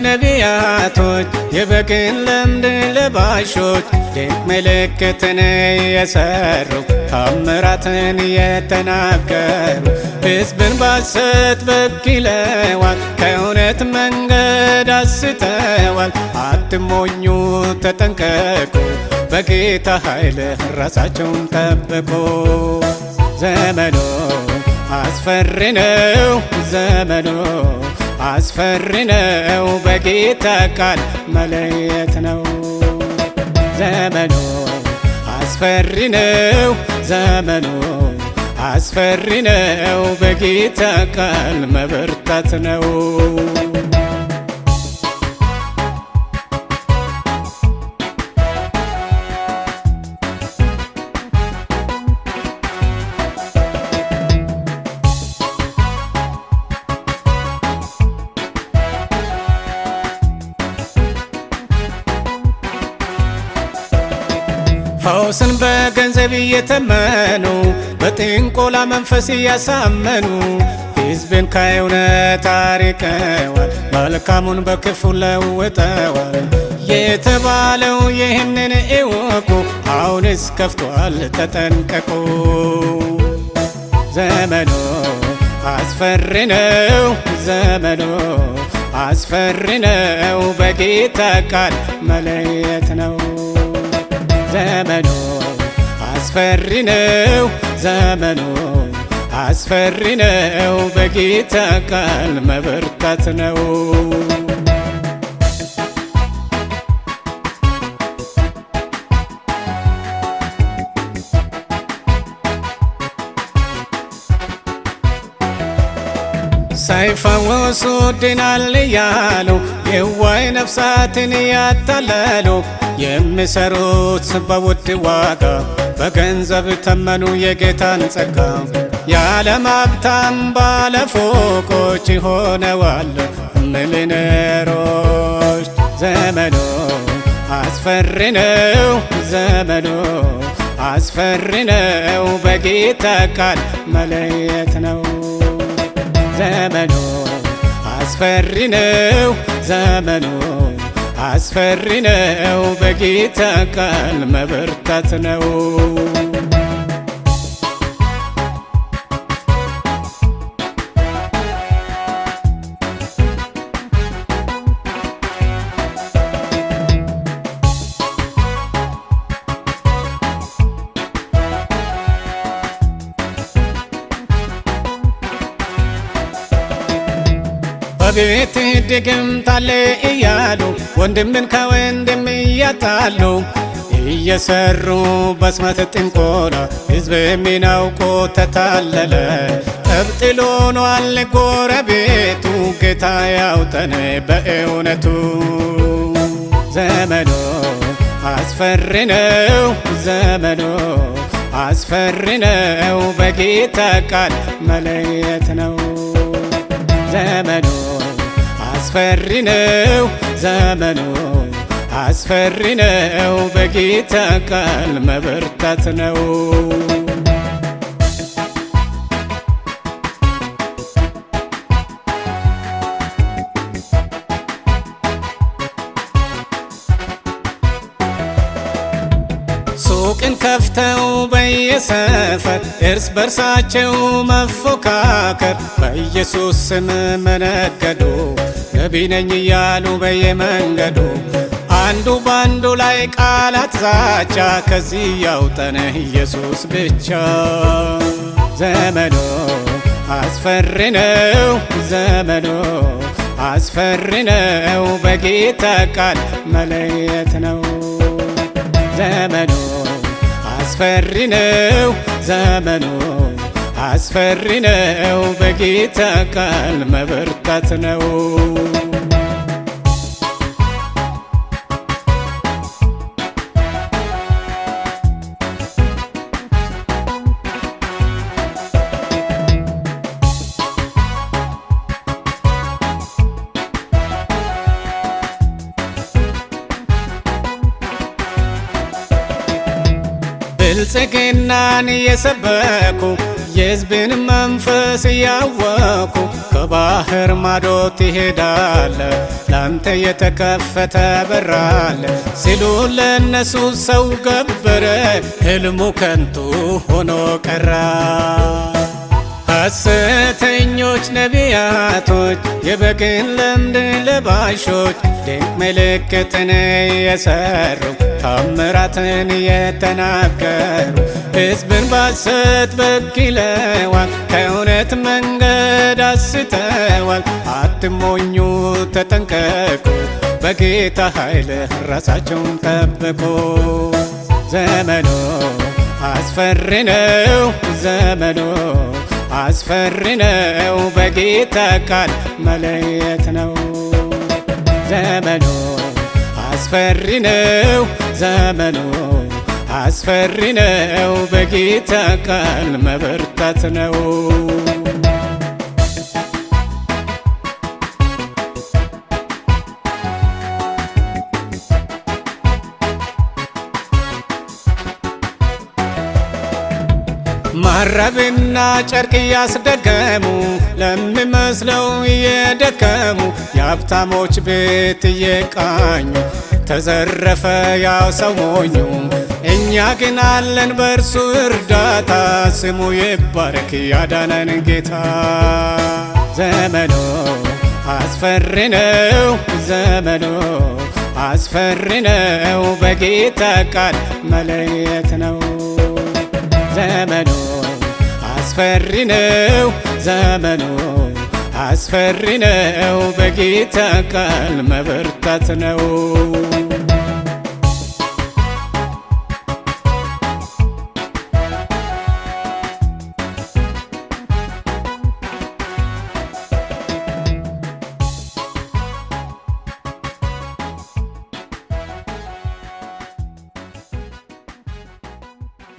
ነቢያቶች የበግን ለምድ ለባሾች ድንቅ ምልክትን የሰሩ ታምራትን የተናገሩ ሕዝብን ባሰት በክለዋል፣ ከእውነት መንገድ አስተዋል። አትሞኙ ተጠንቀቁ፣ በጌታ ኃይል ራሳቸውን ጠብቁ። ዘመኑ አስፈሪ ነው፣ ዘመኑ አስፈሪ ነው፣ በጌታ ቃል መለየት ነው። ዘመኑ አስፈሪ ነው፣ ዘመኑ አስፈሪ ነው፣ በጌታ ቃል መበርታት ነው። ፈውስን በገንዘብ እየተመኑ በጥንቆላ መንፈስ እያሳመኑ ሕዝብን ከእውነት አርቀዋል፣ መልካሙን በክፉ ለውጠዋል። የተባለው ይህንን እወቁ፣ አሁንስ ከፍቷል ተጠንቀቁ። ዘመኑ አስፈሪ ነው፣ ዘመኑ አስፈሪ ነው፣ በጌታ ቃል መለየት ነው። ዘመኑ አስፈሪ ነው፣ ዘመኑ አስፈሪ ነው፣ በጌታ ቃል መበርታት ነው። ሳይፈወሱ ድናል እያሉ የዋይ ነፍሳትን ያታለሉ የሚሰሩት በውድ ዋጋ በገንዘብ ተመኑ የጌታን ጸጋ። የዓለም ሀብታም ባለፎቆች ሆነዋል ሚሊዮነሮች። ዘመኑ አስፈሪ ነው፣ ዘመኑ አስፈሪ ነው፣ በጌታ ቃል መለየት ነው። ዘመኑ አስፈሪ ነው፣ ዘመኑ አስፈሪ ነው፣ በጌታ ቃል መበርታት ነው። በቤትህ ድግምት አለ እያሉ ወንድምን ከወንድም እያጣሉ እየሰሩ በስመት ጥንቆላ ሕዝብ የሚናውቆ ተታለለ። ጠብጥሎ ሆኗል ጎረቤቱ፣ ጌታ ያውጠን በእውነቱ። ዘመኑ አስፈሪ ነው፣ ዘመኑ አስፈሪ ነው፣ በጌታ ቃል መለየት ነው። ዘመኑ አስፈሪ ነው፣ ዘመኑ አስፈሪ ነው፣ በጌታ ቃል መበርታት ነው። ሱቅን ከፍተው በየሰፈር እርስ በርሳቸው መፎካከር፣ በኢየሱስ ስም መነገዱ፣ ነቢይ ነኝ እያሉ በየመንገዱ አንዱ ባንዱ ላይ ቃላት ዛቻ፣ ከዚህ ያውጠን ኢየሱስ ብቻ። ዘመኑ አስፈሪ ነው፣ ዘመኑ አስፈሪ ነው፣ በጌታ ቃል መለየት ነው። ዘመኑ አስፈሪ ነው፣ ዘመኑ አስፈሪ ነው፣ በጌታ ቃል መበርታት ነው። ብልጽግናን የሰበኩ የሕዝብን መንፈስ እያወኩ ከባህር ማዶ ትሄዳለ ላንተ የተከፈተ በር አለ ሲሉ ለነሱ ሰው ገበረ ሕልሙ ከንቱ ሆኖ ቀራ። ሐሰተኞች ነቢያቶች የበግን ለምድ ለባሾች ድንቅ ምልክትን የሰሩ ታምራትን የተናገሩ ሕዝብን ባሰት በክለዋል ከእውነት መንገድ አስተዋል። አትሞኙ ተጠንቀቁ በጌታ ኃይል ራሳቸውን ጠብቁ። ዘመኑ አስፈሪ ነው ዘመኑ አስፈሪ ነው በጌታ ቃል መለየት ነው። ዘመኑ አስፈሪ ነው ዘመኑ አስፈሪ ነው በጌታ ቃል መበርታት ነው። ማረብና ጨርቅ እያስደገሙ ለሚመስለው እየደከሙ የሀብታሞች ቤት እየቃኙ ተዘረፈ ያው ሰው ሞኙ። እኛ ግን አለን በእርሱ እርዳታ ስሙ ይባረክ ያዳነን ጌታ። ዘመኑ አስፈሪ ነው ዘመኑ አስፈሪ ነው በጌታ ቃል መለየት ነው። ዘመኑ አስፈሪ ነው ዘመኑ አስፈሪ ነው በጌታ ቃል መበርታት ነው።